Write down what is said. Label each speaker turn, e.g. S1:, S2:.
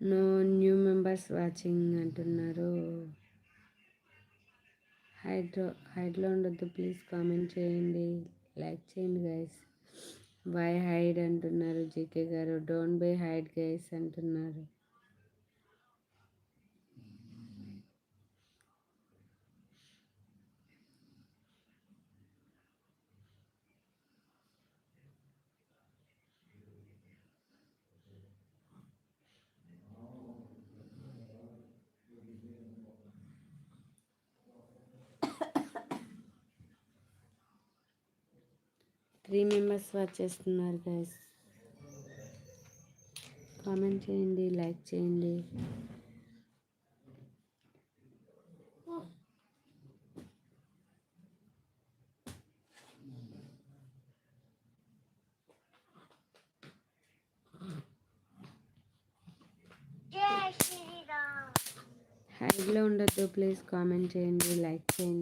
S1: No new members watching అంటున్నారు. హైడ్లో ఉండొద్దు please comment చేయండి, లైక్ చేయండి గైస్. వై హైడ్ అంటున్నారు జీకే గారు. డోంట్ బై హైడ్ గైస్ అంటున్నారు. 3 మెంబర్స్ వాచ్ చేస్తున్నారు గైస్. కామెంట్ చేయండి, లైక్ చేయండి. హైడ్లో ఉండొద్దు ప్లీజ్ కామెంట్ చేయండి, లైక్ చేయండి.